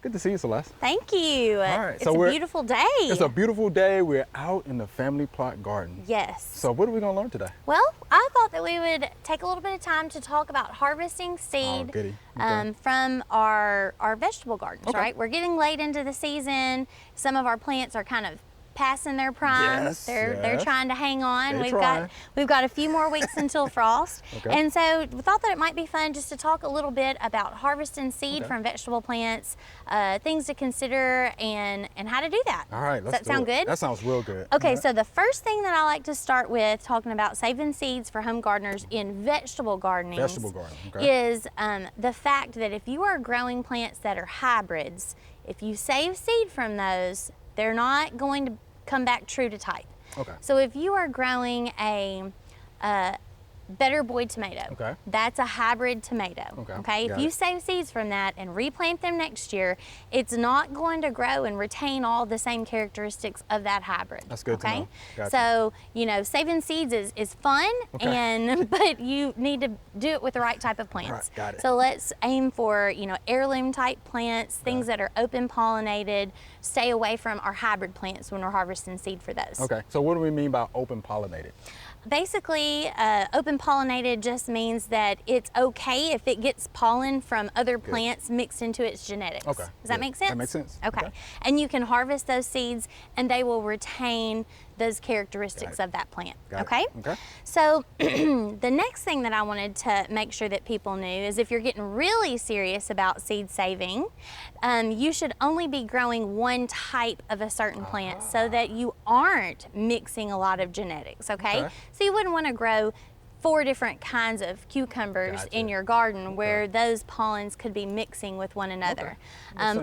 Good to see you, Celeste. Thank you. All right, It's a beautiful day. It's a beautiful day. We're out in the family plot garden. Yes. So what are we going to learn today? Well, I thought that we would take a little bit of time to talk about harvesting seed from our vegetable gardens, right? We're getting late into the season. Some of our plants are kind of passing their prime. Yes, they're trying to hang on. They're We've got a few more weeks until frost. And so we thought that it might be fun just to talk a little bit about harvesting seed from vegetable plants, things to consider and how to do that. All right, Does that sound good? That sounds real good. Okay, so the first thing that I like to start with talking about saving seeds for home gardeners in vegetable gardening is the fact that if you are growing plants that are hybrids, if you save seed from those, they're not going to come back true to type. So if you are growing a Better Boy tomato, that's a hybrid tomato. If you save seeds from that and replant them next year, it's not going to grow and retain all the same characteristics of that hybrid. That's good to know. So, you know, saving seeds is fun, but you need to do it with the right type of plants. So let's aim for, you know, heirloom type plants, things that are open pollinated. Stay away from our hybrid plants when we're harvesting seed for those. So what do we mean by open pollinated? Basically, open pollinated just means that it's okay if it gets pollen from other plants mixed into its genetics. Does that make sense? That makes sense. Okay. And you can harvest those seeds and they will retain those characteristics of that plant. So the next thing that I wanted to make sure that people knew is if you're getting really serious about seed saving, you should only be growing one type of a certain plant so that you aren't mixing a lot of genetics, So you wouldn't want to grow 4 different kinds of cucumbers in your garden where those pollens could be mixing with one another.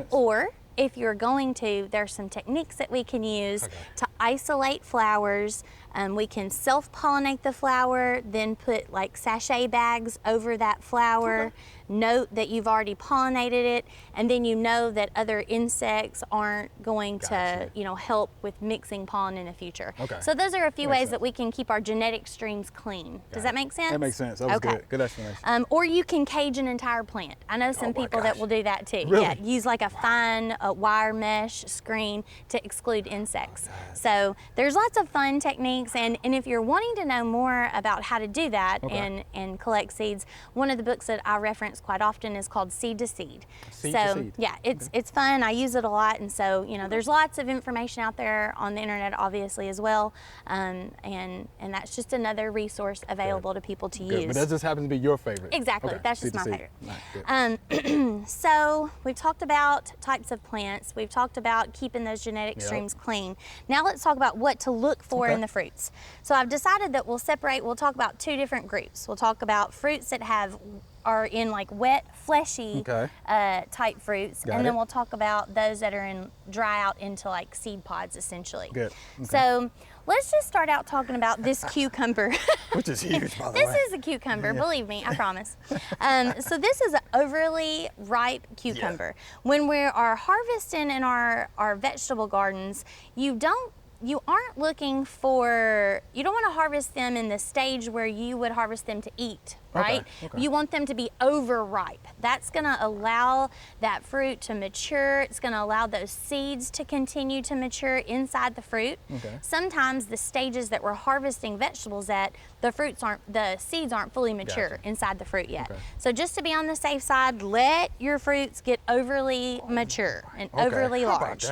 Or if you're going to, there's some techniques that we can use to isolate flowers. We can self-pollinate the flower, then put like sachet bags over that flower. Note that you've already pollinated it, and then you know that other insects aren't going to, you know, help with mixing pollen in the future. So those are a few ways that we can keep our genetic streams clean. Does that make sense? That makes sense. That was good. Good explanation. Or you can cage an entire plant. I know some people that will do that too. Really? Use like a fine wire mesh screen to exclude insects. So there's lots of fun techniques, and if you're wanting to know more about how to do that and collect seeds, one of the books that I reference quite often is called Seed to Seed. Yeah, it's fun. I use it a lot, and so, you know, there's lots of information out there on the internet obviously as well, and that's just another resource available to people to use. But that just happens to be your favorite. Exactly, that's just my favorite. So we've talked about types of plants, we've talked about keeping those genetic streams clean. Now let's talk about what to look for in the fruits. So I've decided that we'll talk about 2 different groups. We'll talk about fruits that are in like wet, fleshy type fruits, and then we'll talk about those that are in dry out into like seed pods essentially. So let's just start out talking about this cucumber. Which is huge, by the way. This is a cucumber, believe me, I promise. So this is an overly ripe cucumber. When we are harvesting in our vegetable gardens, you aren't looking for, you don't want to harvest them in the stage where you would harvest them to eat, right? You want them to be overripe. That's going to allow that fruit to mature. It's going to allow those seeds to continue to mature inside the fruit. Sometimes the stages that we're harvesting vegetables at, the seeds aren't fully mature inside the fruit yet. So just to be on the safe side, let your fruits get overly mature and overly large.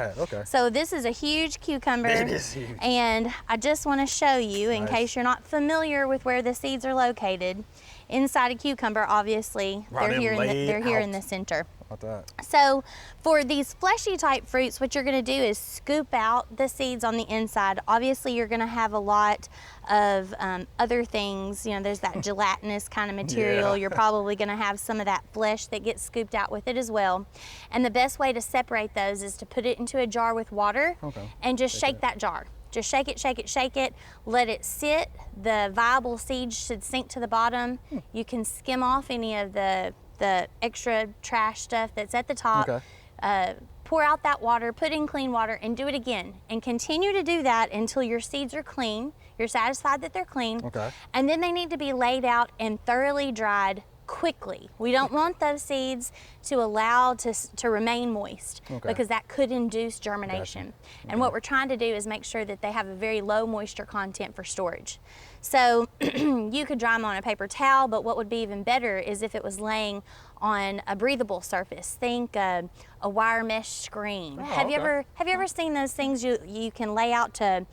So this is a huge cucumber. It is huge. And I just want to show you, in case you're not familiar with where the seeds are located, inside a cucumber, obviously, they're here in the center. So for these fleshy type fruits, what you're going to do is scoop out the seeds on the inside. Obviously, you're going to have a lot of other things. You know, there's that gelatinous kind of material. You're probably going to have some of that flesh that gets scooped out with it as well. And the best way to separate those is to put it into a jar with water and just shake that jar. Just shake it, shake it, shake it, let it sit. The viable seeds should sink to the bottom. You can skim off any of the extra trash stuff that's at the top. Pour out that water, put in clean water, and do it again. And continue to do that until your seeds are clean. You're satisfied that they're clean. And then they need to be laid out and thoroughly dried quickly. We don't want those seeds to allow to remain moist because that could induce germination. And what we're trying to do is make sure that they have a very low moisture content for storage. So you could dry them on a paper towel, but what would be even better is if it was laying on a breathable surface. Think a wire mesh screen. Have you ever seen those things you can lay out to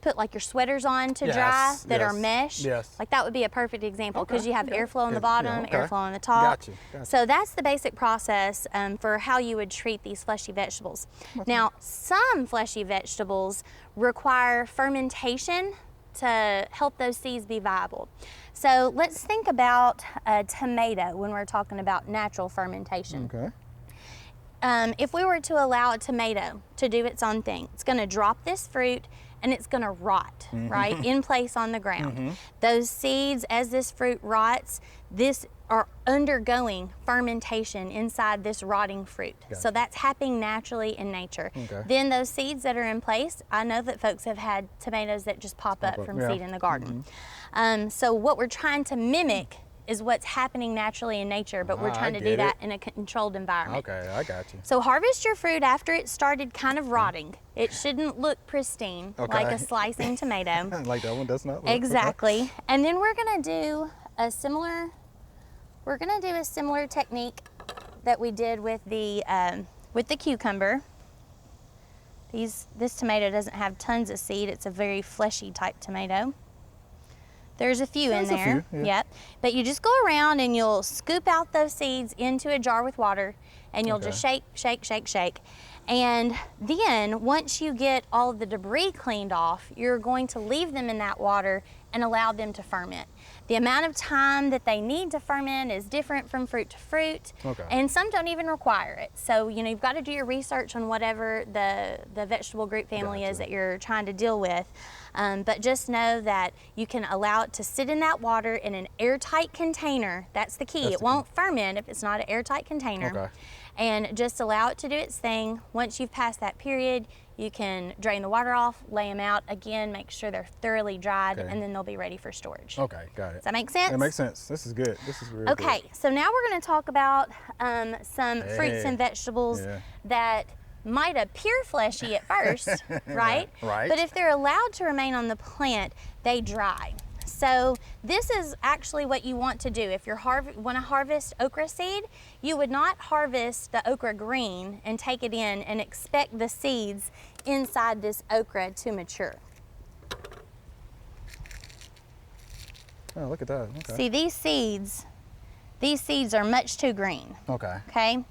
put like your sweaters on to dry that are mesh? Like that would be a perfect example because you have airflow on the bottom, airflow on the top. Gotcha. So that's the basic process for how you would treat these fleshy vegetables. Now, some fleshy vegetables require fermentation to help those seeds be viable. So let's think about a tomato when we're talking about natural fermentation. If we were to allow a tomato to do its own thing, it's going to drop this fruit and it's going to rot, right, in place on the ground. Those seeds, as this fruit rots, this are undergoing fermentation inside this rotting fruit. So that's happening naturally in nature. Then those seeds that are in place, I know that folks have had tomatoes that just pop up from seed in the garden. So what we're trying to mimic is what's happening naturally in nature, but we're trying to do that in a controlled environment. Okay, I got you. So harvest your fruit after it started kind of rotting. It shouldn't look pristine like a slicing tomato. Like that one does not look. Exactly. And then we're gonna do a similar technique that we did with the cucumber. This tomato doesn't have tons of seed. It's a very fleshy type tomato. There's a few in there. Yep. But you just go around and you'll scoop out those seeds into a jar with water and you'll just shake, shake, shake, shake. And then once you get all of the debris cleaned off, you're going to leave them in that water and allow them to ferment. The amount of time that they need to ferment is different from fruit to fruit, and some don't even require it. So, you know, you've got to do your research on whatever the vegetable group family is that you're trying to deal with. But just know that you can allow it to sit in that water in an airtight container. That's the key. It won't ferment if it's not an airtight container. And just allow it to do its thing. Once you've passed that period, you can drain the water off, lay them out. Again, make sure they're thoroughly dried, and then they'll be ready for storage. Okay, got it. Does that make sense? It makes sense. This is good. This is really good. Okay, so now we're going to talk about some fruits and vegetables that might appear fleshy at first, right? But if they're allowed to remain on the plant, they dry. So this is actually what you want to do. If you want to harvest okra seed, you would not harvest the okra green and take it in and expect the seeds inside this okra to mature. Oh, look at that. Okay. See, these seeds are much too green. Okay?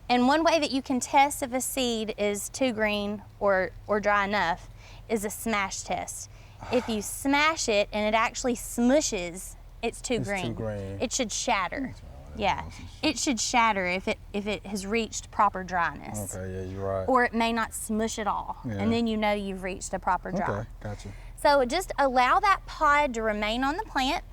And one way that you can test if a seed is too green or dry enough is a smash test. If you smash it and it actually smushes, it's too green. It should shatter. Yeah, it should shatter if it has reached proper dryness. Okay, yeah, you're right. Or it may not smush at all, and then you know you've reached a proper dry. Okay, gotcha. So just allow that pod to remain on the plant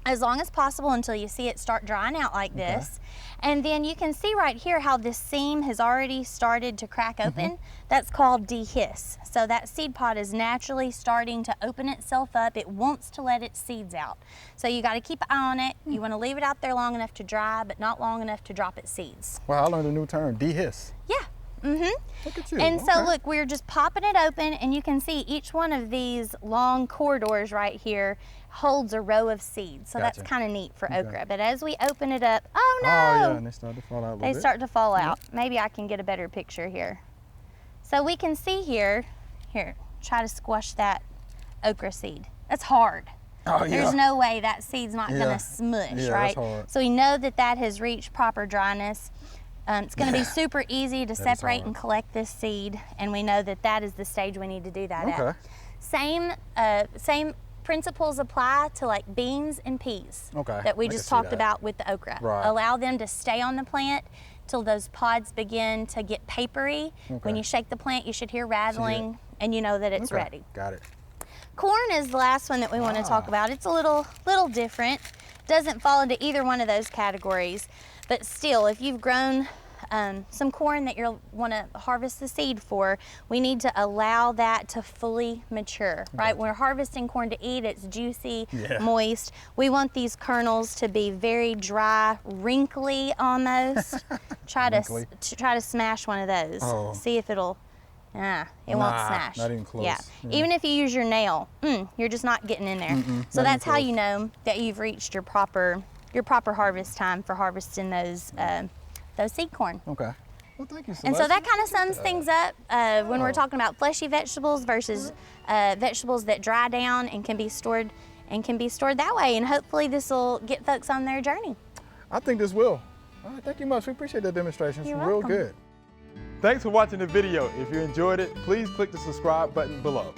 as long as possible until you see it start drying out like this. And then you can see right here how this seam has already started to crack open. That's called dehiss. So that seed pod is naturally starting to open itself up. It wants to let its seeds out. So you got to keep an eye on it. You want to leave it out there long enough to dry, but not long enough to drop its seeds. Wow, I learned a new term, dehiss. Yeah. Look at you. And so look, we're just popping it open, and you can see each one of these long corridors right here holds a row of seeds. So that's kind of neat for okra. But as we open it up, oh no! Oh yeah, and they start to fall out a little bit. They start to fall out. Maybe I can get a better picture here. So we can see here, try to squash that okra seed. That's hard. Oh, yeah. There's no way that seed's not gonna smush, right? That's hard. So we know that that has reached proper dryness. It's going to be super easy to separate and collect this seed, and we know that that is the stage we need to do that at. Same principles apply to like beans and peas that we just talked about with the okra. Allow them to stay on the plant till those pods begin to get papery. When you shake the plant, you should hear rattling, and you know that it's ready. Got it. Corn is the last one that we want to talk about. It's a little different. Doesn't fall into either one of those categories, but still, if you've grown some corn that you want to harvest the seed for, we need to allow that to fully mature, right? When we're harvesting corn to eat, it's juicy, moist. We want these kernels to be very dry, wrinkly almost. Try to smash one of those. Oh. See if it'll. It won't smash. Not even close. Yeah. Even if you use your nail, you're just not getting in there. So that's how you know that you've reached your proper harvest time for harvesting those seed corn. Okay. Well, thank you, Celeste. And so that kind of sums things up when we're talking about fleshy vegetables versus vegetables that dry down and can be stored that way. And hopefully this will get folks on their journey. I think this will. All right, thank you much. We appreciate that demonstration. It's You're real welcome. good. Thanks for watching the video. If you enjoyed it, please click the subscribe button below.